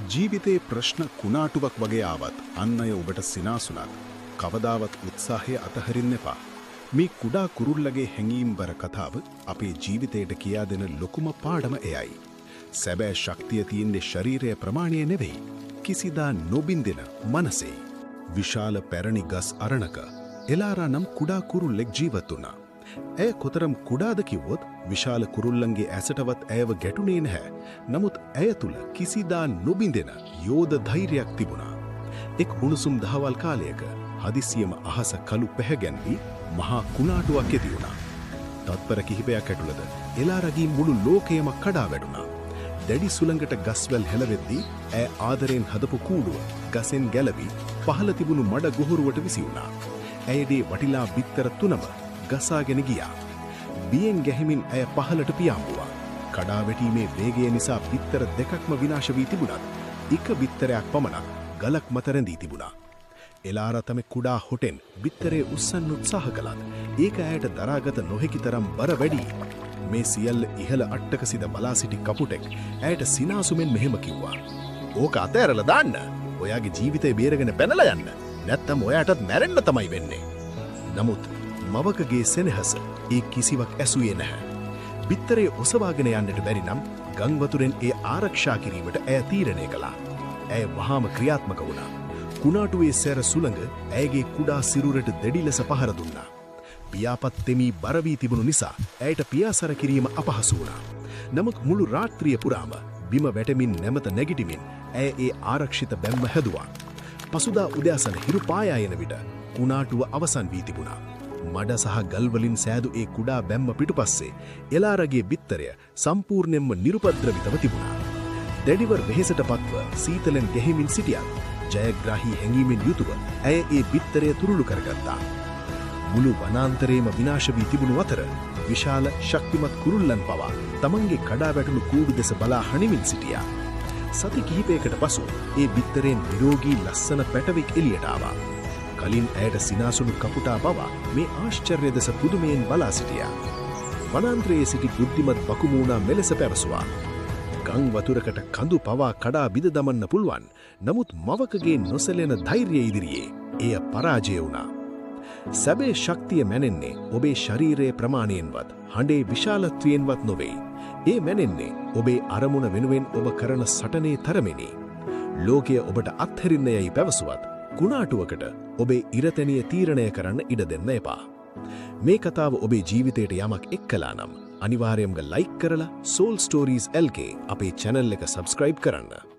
ජීවිතේ ප්‍රශ්න කුණාටුවක් වගේ ආවත් අන් අය ඔබට සිනාසුනත් කවදාවත් උත්සාහය අතහරින්න එපා. මේ කුඩා කුරුල්ලගේ හැඟීම්බර කතාව අපේ ජීවිතයට කියා දෙන ලොකුම පාඩම එයයි. සැබෑ ශක්තිය තියෙන්නේ ශරීරය ප්‍රමාණය නෙවෙයි. කිසිදා නොබින්දෙන මනසේ. විශාල පැරණි ගස් අරණක එලාරා නම් කුඩා කුරුල්ලෙක් ජීවත් වුණා. ඇය කොතරම් කුඩාද කිව්වොත් විශාල කුරුල්ලන්ගේ ඇසටවත් ඇයව ගැටුනේ නැහැ. නමුත් ඇය තුල කිසිදා නොබින්දෙන යෝධ ධෛර්යයක් තිබුණා. එක් උණුසුම් දහවල් කාලයක හදිසියම අහස කළු පැහැගැන්වී මහා කුණාටුවක් ඇති වුණා. තත්පර කිහිපයක් ඇතුළත එලාරගේ මුළු ලෝකයම කඩා වැටුණා. දැඩි සුළඟට ගස්වැල් හැලවෙද්දී ඇය ආදරයෙන් හදපු කූඩුව ගසෙන් ගැලවි පහළ තිබුණු මඩ ගොහරුවට විසි වුණා. ඇයගේ වටිලා බිත්තර තුනම ගසාගෙන ගියා. බියෙන් ගැහිමින් ඇය පහළට පියාඹුවා. කඩා වැටීමේ වේගය නිසා බිත්තර දෙකක්ම විනාශ වී තිබුණත් එක බිත්තරයක් පමණක් ගලක් මත රැඳී තිබුණා. එලාරා තම කුඩා හොටෙන් බිත්තරේ උස්සන්න උත්සාහ කළත් ඒක ඇයට දරාගත නොහැකි තරම් බර වැඩි. මේ සියල්ල ඉහළ අට්ටක සිට බලා සිටි කපුටෙක් ඇයට සිනාසුමෙන් මෙහෙම කිව්වා. ඕක අතෑරලා දාන්න. ඔයාගේ ජීවිතේ බේරගෙන පැනලා යන්න. නැත්තම් ඔයාටත් මැරෙන්න තමයි වෙන්නේ. නමුත් මවකගේ සෙනෙහස ඒ කිසිවක් ඇසුවේ නැහැ. බිත්තරේ ඔසවාගෙන යන්නට බැරි නම් ගංවතුරෙන් ඒ ආරක්ෂා කිරීමට ඇය තීරණය කළා. ඇය වහාම ක්‍රියාත්මක වුණා. කුණාටුවේ සැර සුළඟ ඇයගේ කුඩා සිරුරට දැඩි ලෙස පහර දුන්නා. පියාපත් තෙමී බර වී තිබුණු නිසා ඇයට පියාසර කිරීම අපහසු වුණා. නමුත් මුළු රාත්‍රිය පුරාම බිම වැටෙමින් නැමත නැගිටිමින් ඇය ඒ ආරක්ෂිත බැම්ම හැදුවා. පසුදා උදෑසන හිරු පායා යන විට කුණාටුව අවසන් වී තිබුණා. මඩ සහ ගල්වලින් සෑදු ඒ කුඩා බැම්ම පිටුපස්සේ එලාරගේ බිත්තරය සම්පූර්ණයෙන්ම නිරුපද්‍රවිතව තිබුණා. දැඩිව වෙහෙසට පත්ව සීතලෙන් ගැහිමින් සිටියත් ජයග්‍රාහී හැඟීමෙන් යුතුව ඇය ඒ බිත්තරය තුරුළු කරගත්තා. මුළු වනාන්තරේම විනාශ වී තිබුණු අතර විශාල ශක්තිමත් කුරුල්ලන් පවා තමන්ගේ කඩා වැටුණු කූඩු දෙස බලා හනිමින් සිටියා. සති කිහිපයකට පසු ඒ බිත්තරෙන් නිරෝගී ලස්සන පැටවෙක් එළියට ආවා. කලින් ඇයට සිනාසුණු කපුටා බව මේ ආශ්චර්ය දෙස පුදුමයෙන් බලා සිටියා. වනාන්තරයේ සිටි බුද්ධිමත් බකුමූණා මෙලෙස පැවසුවා. ගං වතුරකට කඳු පවා කඩා බිඳ දමන්න පුළුවන්. නමුත් මවකගේ නොසැලෙන ධෛර්යය ඉදිරියේ එය පරාජය වුණා. සැබෑ ශක්තිය මැනෙන්නේ ඔබේ ශරීරයේ ප්‍රමාණයෙන්වත් හඬේ විශාලත්වයෙන්වත් නොවේ. ඒ මැනෙන්නේ ඔබේ අරමුණ වෙනුවෙන් ඔබ කරන සටනේ තරමෙනි. ලෝකය ඔබට අත්හැරින්න යයි පැවසුවත් කුණාටුවකට ඔබේ ඉරතැනිය තීරණය කරන්න ඉඩ දෙන්න එපා. මේ කතාව ඔබේ ජීවිතයට යමක් එක් කළා නම් අනිවාර්යයෙන්ම ලයික් කරලා Soul Stories LK අපේ channel එක subscribe කරන්න.